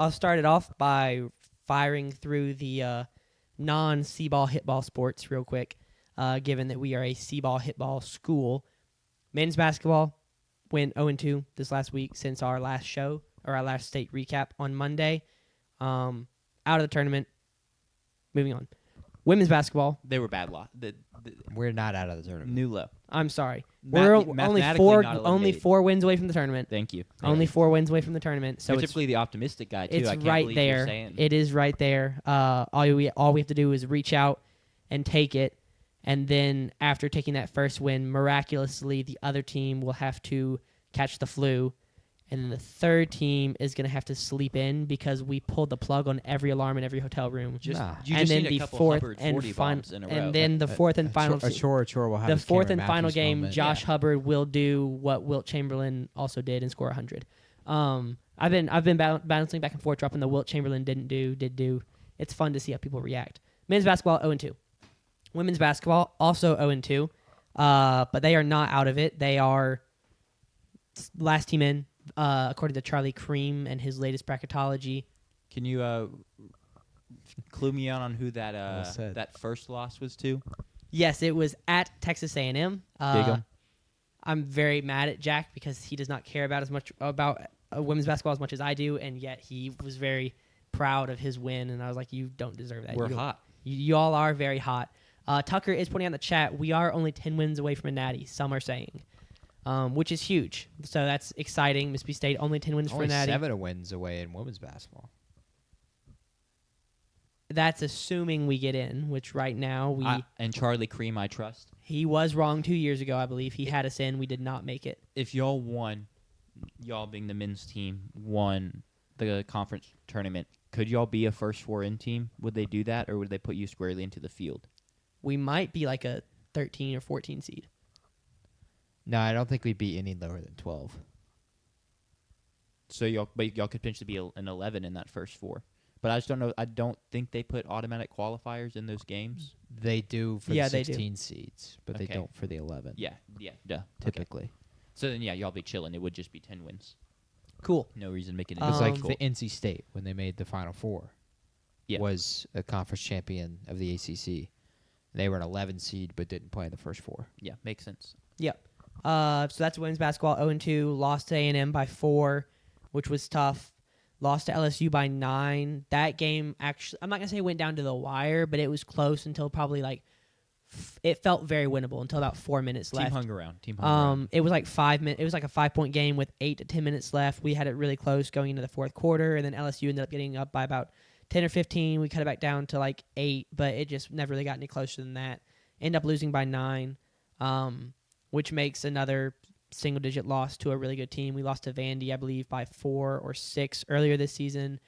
I'll start it off by firing through the non-C-ball hitball sports real quick, given that we are a C-ball hitball school. Men's basketball went 0-2 this last week since our last show, or our last state recap on Monday. Out of the tournament. Moving on. Women's basketball. They were bad We're not out of the tournament. New low. I'm sorry. We're only mathematically not 4 wins away from the tournament. Thank you. Only 4 wins away from the tournament. So You're it's typically the optimistic guy, too. It's I can't right believe there. You're saying. It is right there. All we have to do is reach out and take it, and then after taking that first win, miraculously the other team will have to catch the flu, and then the third team is going to have to sleep in because we pulled the plug on every alarm in every hotel room. You and just then need the a couple fourth Hubbard and 40 bombs in a row. and then the fourth and final will have the his fourth Cameron and final Matthews game, moment. Josh Hubbard will do what Wilt Chamberlain also did and score 100. I've been bouncing back and forth, dropping the Wilt Chamberlain did do. It's fun to see how people react. Men's basketball 0-2. Women's basketball also 0-2, but they are not out of it. They are last team in, according to Charlie Cream and his latest bracketology. Can you clue me on who that first loss was to? Yes, it was at Texas A&M. Dig 'em. I'm very mad at Jack because he does not care about women's basketball as much as I do, and yet he was very proud of his win, and I was like, you don't deserve that. We're hot. You all are very hot. Tucker is pointing out in the chat, we are only 10 wins away from a natty, some are saying, which is huge. So that's exciting. Mississippi State only 10 wins for a natty. 7 wins away in women's basketball. That's assuming we get in, which right now and Charlie Cream, I trust. he was wrong 2 years ago, I believe. He had us in. We did not make it. If y'all being the men's team, won the conference tournament, could y'all be a first 4 in team? Would they do that, or would they put you squarely into the field? We might be like a 13 or 14 seed. No, I don't think we'd be any lower than 12. So y'all could potentially be an 11 in that first 4. But I just don't know. I don't think they put automatic qualifiers in those games. They do for the 16 seeds, but Okay. they don't for the 11. Yeah, duh. Typically. Okay. So then, y'all be chilling. It would just be 10 wins. Cool. No reason to make it. It was like cool. the NC State when they made the Final Four. Yeah. Was a conference champion of the ACC. They were an 11 seed, but didn't play in the first 4. Yeah, makes sense. Yep. So that's women's basketball 0-2. Lost to A&M by 4, which was tough. Lost to LSU by 9. That game actually, I'm not going to say it went down to the wire, but it was close until probably it felt very winnable until about 4 minutes left. Team hung around. It was like 5 minutes. It was like a 5-point game with 8 to 10 minutes left. We had it really close going into the fourth quarter, and then LSU ended up getting up by about 10 or 15. We cut it back down to like 8, but it just never really got any closer than that. End up losing by 9, which makes another single-digit loss to a really good team. We lost to Vandy, I believe, by 4 or 6 earlier this season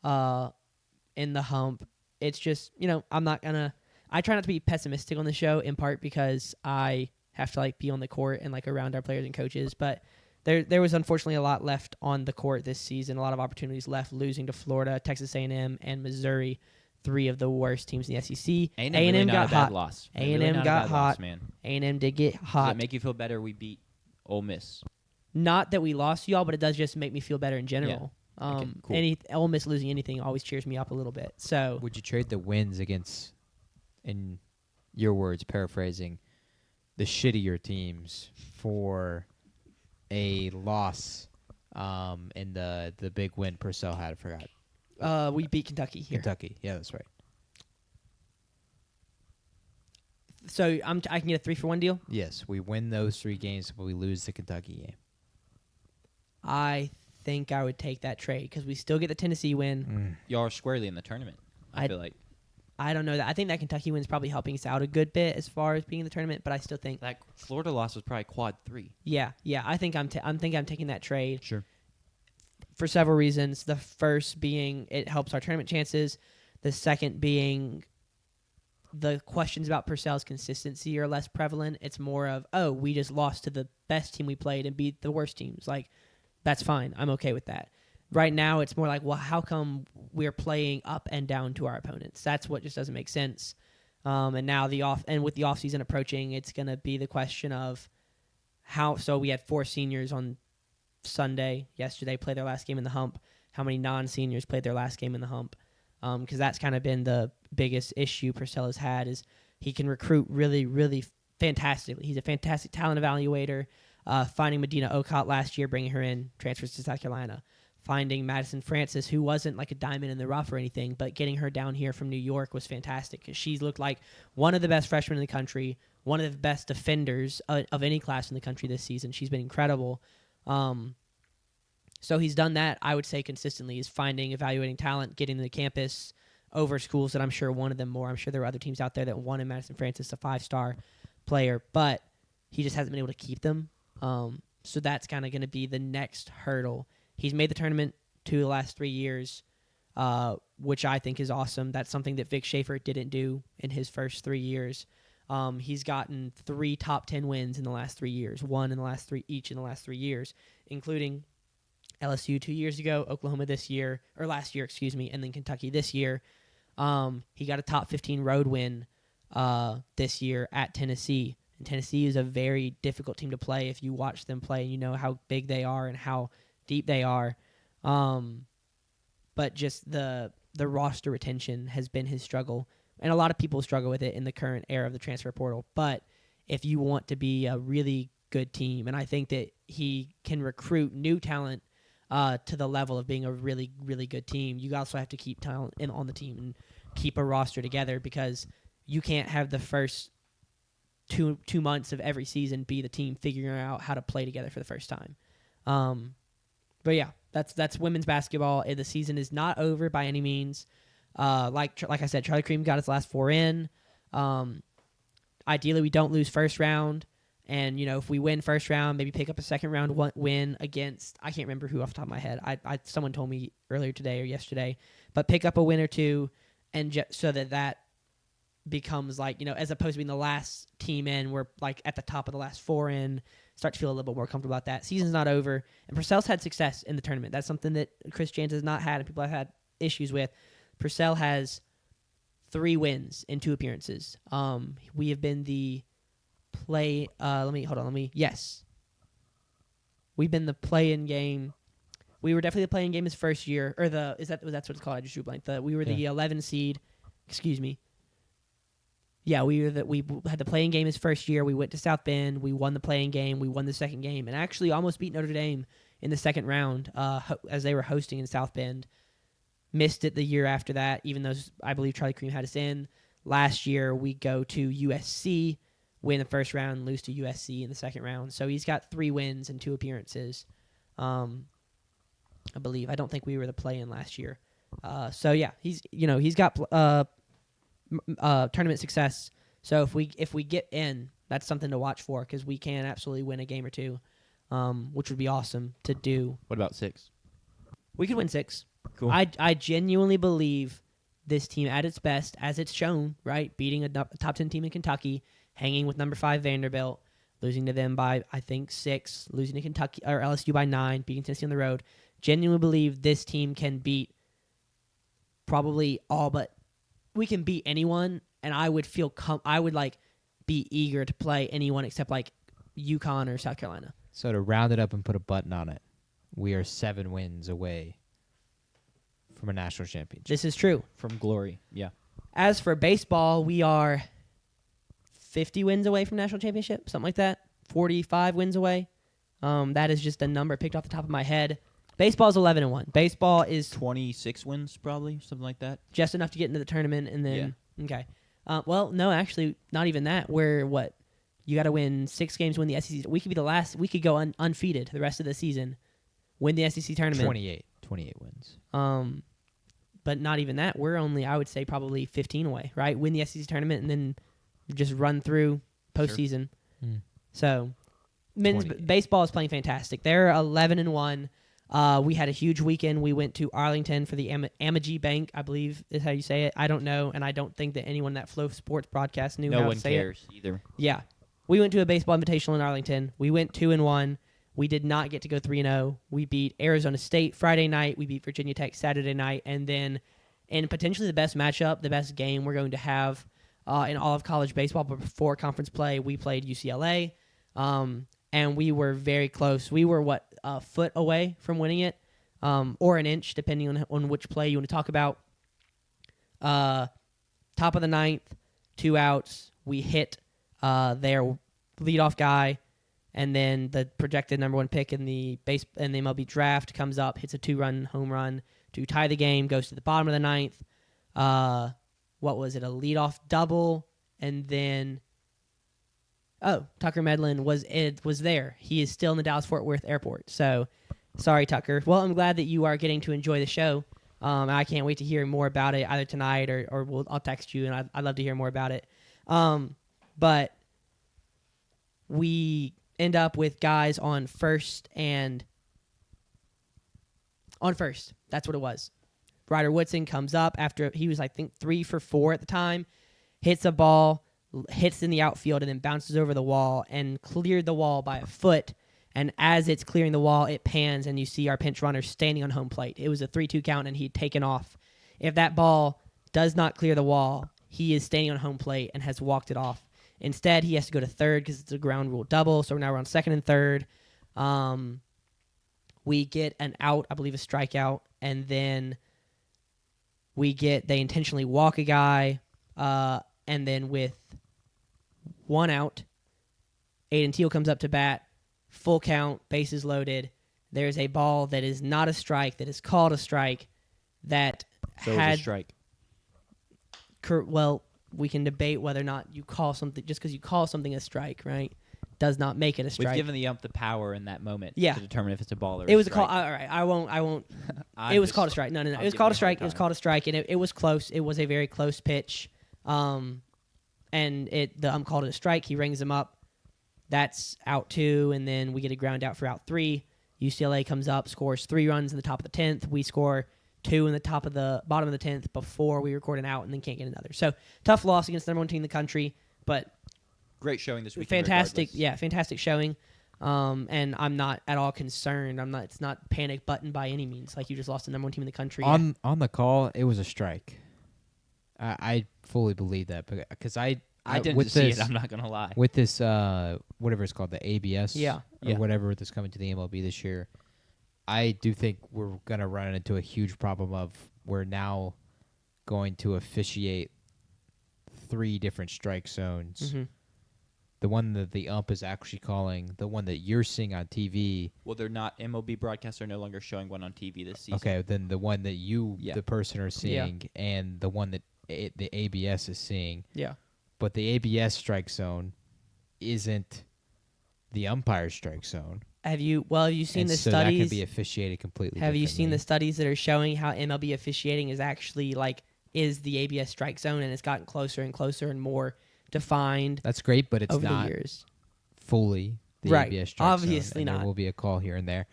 in the hump. It's just, I try not to be pessimistic on the show, in part because I have to be on the court and around our players and coaches, but there was unfortunately a lot left on the court this season, a lot of opportunities left, losing to Florida, Texas A&M, and Missouri, 3 of the worst teams in the SEC. A&M got hot. Loss. A&M got hot. A&M did get hot. Does it make you feel better we beat Ole Miss? Not that we lost y'all, but it does just make me feel better in general. Yeah. Okay, cool. Ole Miss losing anything always cheers me up a little bit. So would you trade the wins against, in your words, paraphrasing, the shittier teams for a loss in the big win Purcell had? I forgot. We beat Kentucky here. Kentucky, yeah, that's right. So I can get a 3-for-1 deal? Yes, we win those 3 games, but we lose the Kentucky game. I think I would take that trade because we still get the Tennessee win. Y'all are squarely in the tournament, I feel like. I don't know that. I think that Kentucky win is probably helping us out a good bit as far as being in the tournament, but I still think that Florida loss was probably quad 3. Yeah. I think I'm taking that trade. Sure. For several reasons. The first being it helps our tournament chances. The second being the questions about Purcell's consistency are less prevalent. It's more of, we just lost to the best team we played and beat the worst teams. That's fine. I'm okay with that. Right now, it's more like, well, how come we're playing up and down to our opponents? That's what just doesn't make sense. And now with the offseason approaching, it's going to be the question of how. So we had 4 seniors on Sunday, yesterday, play their last game in the hump. how many non-seniors played their last game in the hump, because that's kind of been the biggest issue Purcell has had is he can recruit really, really fantastically. He's a fantastic talent evaluator. Finding Medina Okot last year, bringing her in, transfers to South Carolina. Finding Madison Francis, who wasn't like a diamond in the rough or anything, but getting her down here from New York was fantastic because she's looked like one of the best freshmen in the country, one of the best defenders of any class in the country this season. She's been incredible. So he's done that, I would say, consistently, is finding, evaluating talent, getting to the campus over schools that I'm sure wanted them more. I'm sure there were other teams out there that wanted Madison Francis, a 5-star player, but he just hasn't been able to keep them. So that's kind of going to be the next hurdle. He's made the tournament 2 of the last 3 years, which I think is awesome. That's something that Vic Schaefer didn't do in his first 3 years. He's gotten 3 top 10 wins in the last 3 years, one in the last 3 each in the last 3 years, including LSU 2 years ago, Oklahoma this year, or last year, excuse me, and then Kentucky this year. He got a top 15 road win this year at Tennessee. And Tennessee is a very difficult team to play if you watch them play and you know how big they are and how deep they are. But just the roster retention has been his struggle. And a lot of people struggle with it in the current era of the transfer portal. But if you want to be a really good team, and I think that he can recruit new talent to the level of being a really, really good team, you also have to keep talent on the team and keep a roster together because you can't have the first two months of every season be the team figuring out how to play together for the first time. But yeah, that's women's basketball. The season is not over by any means. Like I said, Charlie Cream got his last 4 in. Ideally, we don't lose first round. And, if we win first round, maybe pick up a second round win against, I can't remember who off the top of my head. Someone told me earlier today or yesterday. But pick up a win or two and so that becomes like, as opposed to being the last team in, we're like at the top of the last 4 in, start to feel a little bit more comfortable about that. Season's not over. And Purcell's had success in the tournament. That's something that Chris Jans has not had and people have had issues with. Purcell has 3 wins in 2 appearances. We have been the yes. We've been the play-in game. We were definitely the play-in game his first year, or that's what it's called. I just drew blank. We were the 11 seed. Excuse me. Yeah, we had the play-in game his first year. We went to South Bend. We won the play-in game. We won the second game, and actually almost beat Notre Dame in the second round as they were hosting in South Bend. Missed it the year after that, even though I believe Charlie Cream had us in. Last year, we go to USC, win the first round, lose to USC in the second round. So he's got 3 wins and 2 appearances, I believe. I don't think we were the play-in last year. So yeah, he's got tournament success. So if we get in, that's something to watch for because we can absolutely win a game or 2, which would be awesome to do. What about 6? We could win 6. Cool. I genuinely believe this team at its best, as it's shown, right, beating a top 10 team in Kentucky, hanging with number 5 Vanderbilt, losing to them by I think 6, losing to Kentucky or LSU by 9, beating Tennessee on the road. Genuinely believe this team can beat probably all but we can beat anyone, and I would feel be eager to play anyone except like UConn or South Carolina. So to round it up and put a button on it, we are 7 wins away from a national championship. This is true. From glory, yeah. As for baseball, we are 50 wins away from national championship, something like that. 45 wins away. That is just a number picked off the top of my head. Baseball is 11-1. Baseball is 26 wins, probably, something like that. Just enough to get into the tournament, and then okay. Well, no, actually, not even that. We're what? You got to win 6 games, win the SEC. We could be the last. We could go undefeated the rest of the season, win the SEC tournament. 28 wins. But not even that. We're only, I would say, probably 15 away. Right, win the SEC tournament, and then just run through postseason. Sure. So, men's baseball is playing fantastic. They're 11-1. We had a huge weekend. We went to Arlington for the Amagi Bank, I believe is how you say it. I don't know, and I don't think that anyone that Flow Sports broadcast knew how to say it. No one cares either. Yeah. We went to a baseball invitational in Arlington. We went 2-1. We did not get to go 3-0. We beat Arizona State Friday night. We beat Virginia Tech Saturday night. And then in potentially the best matchup, the best game we're going to have in all of college baseball, but before conference play, we played UCLA. And we were very close. We were, a foot away from winning it. or an inch, depending on which play you want to talk about. Top of the ninth, 2 outs. We hit their leadoff guy, and then the projected number 1 pick in the MLB draft comes up, hits a 2-run home run to tie the game. Goes to the bottom of the ninth. What was it? A leadoff double, and then Tucker Medlin was there. He is still in the Dallas-Fort Worth airport. So, sorry, Tucker. Well, I'm glad that you are getting to enjoy the show. I can't wait to hear more about it either tonight or I'll text you, and I'd love to hear more about it. But we end up with guys on first. That's what it was. Ryder Woodson comes up after he was, I think, 3 for 4 at the time, hits a ball, hits in the outfield, and then bounces over the wall and cleared the wall by a foot. And as it's clearing the wall, it pans, and you see our pinch runner standing on home plate. It was a 3-2 count, and he'd taken off. If that ball does not clear the wall, he is standing on home plate and has walked it off. Instead, he has to go to third because it's a ground rule double, so now we're on second and third. We get an out, I believe a strikeout, and then they intentionally walk a guy, and then with 1 out, Aiden Teal comes up to bat. Full count, bases loaded. There's a ball that is not a strike, that is called a strike, that So it was a strike. Well, we can debate whether or not you call something, just because you call something a strike, right, does not make it a strike. We've given the ump the power in that moment Yeah. to determine if it's a ball or It was a strike. all right, I won't. It was called a strike. No. It was called a strike. It was called a strike, and it was close. It was a very close pitch. And the ump called it a strike. He rings him up. That's out 2, and then we get a ground out for out 3. UCLA comes up, scores 3 runs in the top of the 10th. We score 2 in the bottom of the 10th before we record an out, and then can't get another. So tough loss against the number 1 team in the country, but great showing this weekend. fantastic. Regardless. Yeah, fantastic showing. And I'm not at all concerned. It's not panic button by any means. Like, you just lost the number 1 team in the country. On the call, it was a strike. I fully believe that because I didn't see it. I'm not gonna lie. With this, whatever it's called, the ABS, Yeah. or whatever that's coming to the MLB this year, I do think we're gonna run into a huge problem of we're now going to officiate 3 different strike zones. Mm-hmm. The one that the ump is actually calling, the one that you're seeing on TV. Well, they're not. MLB broadcasts are no longer showing one on TV this season. Okay, then the one that the person, are seeing, and the one that the ABS is seeing. Yeah. But the ABS strike zone isn't the umpire's strike zone. Have you seen the so studies? that can be officiated completely Have you seen the differently. studies that are showing how MLB officiating is actually is the ABS strike zone, and it's gotten closer and closer and more defined That's great, but it's over not the years? fully the Right. ABS strike Obviously zone. And not. There will be a call here and there.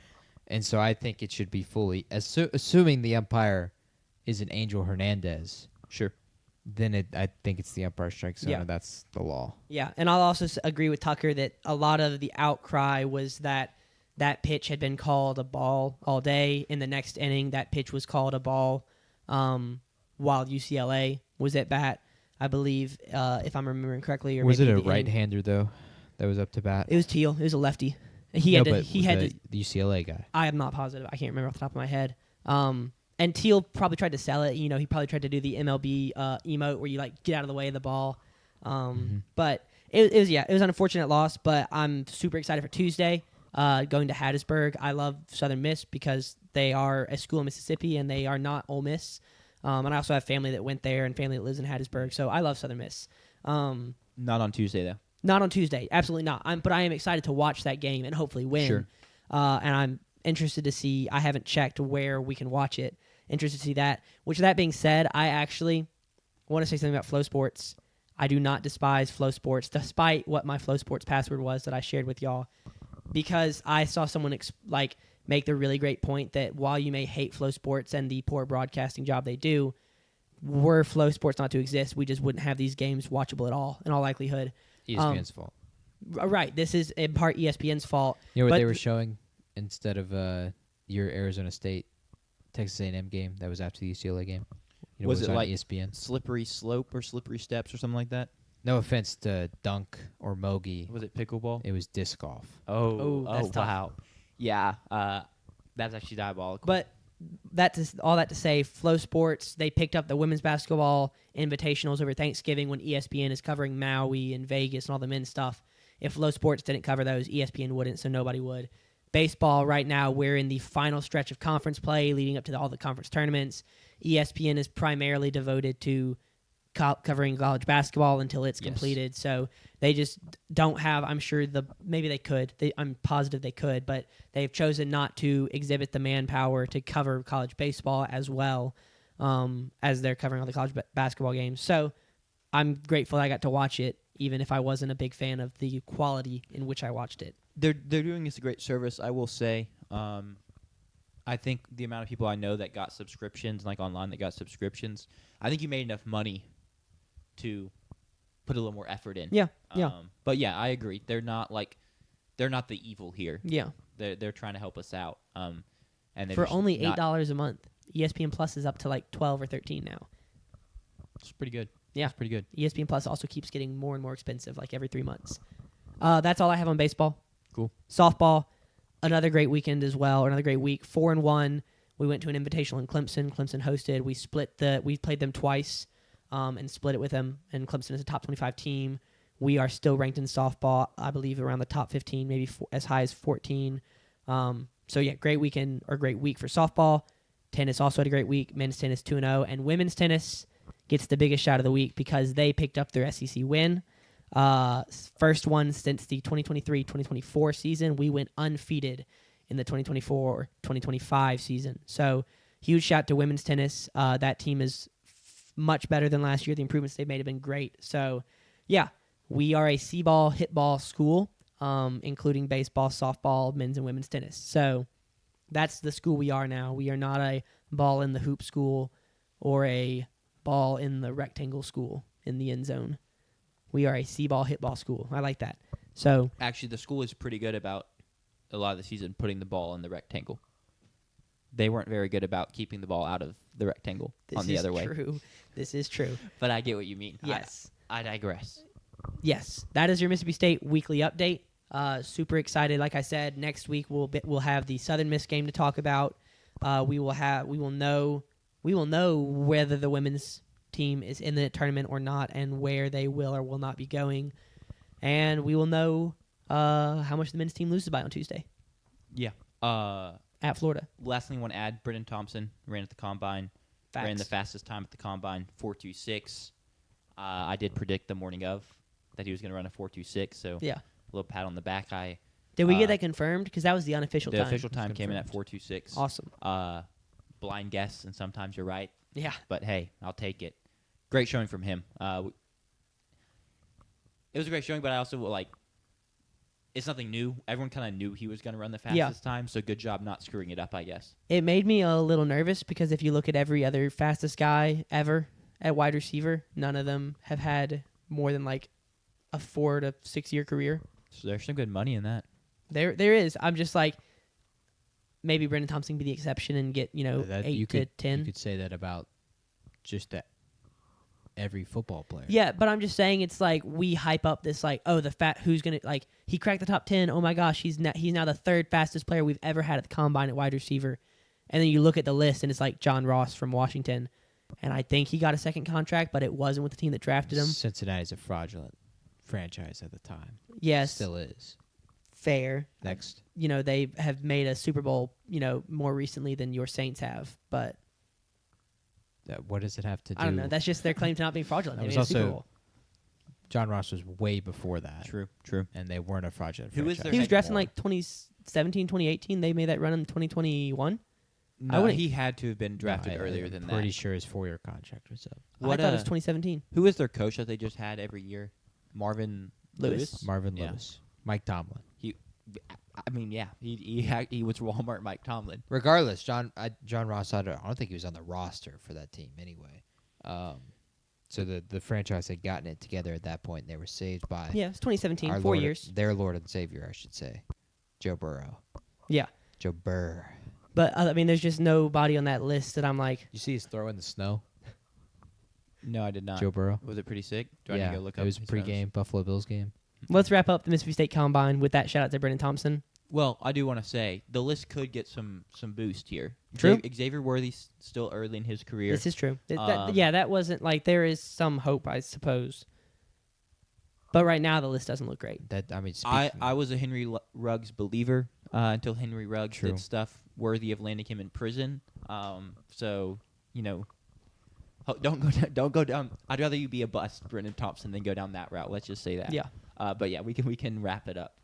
And so I think it should be fully, assuming the umpire is an Angel Hernandez, Sure. then I think it's the umpire strike zone, Yeah. and that's the law. Yeah, and I'll also agree with Tucker that a lot of the outcry was that pitch had been called a ball all day. In the next inning, that pitch was called a ball while UCLA was at bat, I believe, if I'm remembering correctly. Or Was it maybe a the inning. right-hander, though, that was up to bat? It was Teal. It was a lefty. But the UCLA guy. I am not positive. I can't remember off the top of my head. And Teal probably tried to sell it. He probably tried to do the MLB emote where you get out of the way of the ball. But it was an unfortunate loss. But I'm super excited for Tuesday. Going to Hattiesburg. I love Southern Miss because they are a school in Mississippi and they are not Ole Miss. And I also have family that went there and family that lives in Hattiesburg. So I love Southern Miss. Not on Tuesday though. Not on Tuesday. Absolutely not. But I am excited to watch that game and hopefully win. Sure. And I'm interested to see. I haven't checked where we can watch it. Interested to see that. Which, that being said, I actually want to say something about Flow Sports. I do not despise Flow Sports, despite what my Flow Sports password was that I shared with y'all, because I saw someone make the really great point that while you may hate Flow Sports and the poor broadcasting job they do, were Flow Sports not to exist, we just wouldn't have these games watchable at all, in all likelihood. ESPN's fault. Right. This is in part ESPN's fault. You know what but they were showing instead of your Arizona State Texas A&M game that was after the UCLA game? You know, Was what it on like ESPN? Slippery slope or slippery steps or something like that? No offense to Dunk or Mogi. Was it pickleball? It was disc golf. Oh, that's tough. Wow. Yeah. That's actually diabolical. But all that to say, Flow Sports, they picked up the women's basketball invitationals over Thanksgiving when ESPN is covering Maui and Vegas and all the men's stuff. If Flow Sports didn't cover those, ESPN wouldn't, so nobody would. Baseball, right now, we're in the final stretch of conference play leading up to all the conference tournaments. ESPN is primarily devoted to covering college basketball until it's completed. So they just don't have, I'm sure maybe they could. I'm positive they could, but they've chosen not to exhibit the manpower to cover college baseball as well as they're covering all the college basketball games. So I'm grateful I got to watch it, even if I wasn't a big fan of the quality in which I watched it. They're doing us a great service, I will say. I think the amount of people I know that got subscriptions, like online that got subscriptions, I think you made enough money to put a little more effort in. Yeah. But yeah, I agree. They're not the evil here. Yeah. They're trying to help us out. And for only $8 a month, ESPN Plus is up to like 12 or 13 now. It's pretty good. Yeah, it's pretty good. ESPN Plus also keeps getting more and more expensive, like every 3 months. That's all I have on baseball. Cool. Softball, another great weekend as well. Another great week. 4-1. We went to an invitational in Clemson. Clemson hosted. We played them twice. And split it with them. And Clemson is a top 25 team. We are still ranked in softball, I believe, around the top 15, maybe as high as 14. So, yeah, great weekend or great week for softball. Tennis also had a great week. Men's tennis 2-0. And women's tennis gets the biggest shout of the week because they picked up their SEC win. First one since the 2023-2024 season. We went undefeated in the 2024-2025 season. So, huge shout to women's tennis. That team is much better than last year. The improvements they've made have been great. So, yeah, we are a C-ball, hit-ball school, including baseball, softball, men's and women's tennis. So that's the school we are now. We are not a ball in the hoop school or a ball in the rectangle school in the end zone. We are a C-ball, hit-ball school. I like that. So actually, the school is pretty good about a lot of the season putting the ball in the rectangle. They weren't very good about keeping the ball out of the rectangle on the other way. This is true. But I get what you mean. Yes. I digress. Yes. That is your Mississippi State weekly update. Super excited. Like I said, next week we'll have the Southern Miss game to talk about. We will know whether the women's team is in the tournament or not and where they will or will not be going. And we will know how much the men's team loses by on Tuesday. Yeah. At Florida. Last thing I want to add, Brendan Thompson ran at the Combine. Facts. Ran the fastest time at the Combine, 4.26. I did predict the morning of that he was going to run a 4.26, so yeah, a little pat on the back. Did we get that confirmed? Because that was the unofficial time. The official time came in at 4.26. Awesome. Blind guess, and sometimes you're right. Yeah. But, hey, I'll take it. Great showing from him. It was a great showing, but I also, it's nothing new. Everyone kind of knew he was going to run the fastest time, so good job not screwing it up, I guess. It made me a little nervous because if you look at every other fastest guy ever at wide receiver, none of them have had more than a 4 to 6 year career. So there's some good money in that. There is. I'm just maybe Brendan Thompson be the exception and get 8 to 10. You could say that about just every football player. Yeah, but I'm just saying it's we hype up this who's gonna he cracked the top 10. Oh my gosh, he's now the third fastest player we've ever had at the Combine at wide receiver. And then you look at the list and it's John Ross from Washington, and I think he got a second contract, but it wasn't with the team that drafted him. Cincinnati's a fraudulent franchise at the time. Yes, still is. Fair. Next, they have made a Super Bowl more recently than your Saints have, but. What does it have to do? I don't know. That's just their claim to not being fraudulent. They made a Super Bowl. John Ross was way before that. True. And they weren't a fraudulent Who franchise. is He was drafted in 2017, 2018. They made that run in 2021. No, he had to have been drafted earlier than that. Pretty sure his 4-year contract was up. I thought it was 2017. Who is their coach that they just had every year? Marvin Lewis? Marvin Lewis. Mike Tomlin. He was Walmart Mike Tomlin. Regardless, John Ross, I don't think he was on the roster for that team anyway. So the franchise had gotten it together at that point, and they were saved by Yeah, it's 2017. 4 years. Their Lord and Savior, I should say, Joe Burrow. Yeah. Joe Burr. But there's just nobody on that list that I'm You see his throw in the snow? No, I did not. Joe Burrow. Was it pretty sick? Do I Yeah, need to go look it up was his pregame Buffalo Bills game. Let's wrap up the Mississippi State Combine with that shout out to Brendan Thompson. Well, I do want to say the list could get some boost here. True. Xavier Worthy's still early in his career. This is true. Um, That wasn't like there is some hope, I suppose. But right now the list doesn't look great. That I mean, I was a Henry Ruggs believer until Henry Ruggs True. did stuff worthy of landing him in prison. So don't go down. I'd rather you be a bust, Brendan Thompson, than go down that route. Let's just say that. Yeah. But yeah, we can wrap it up.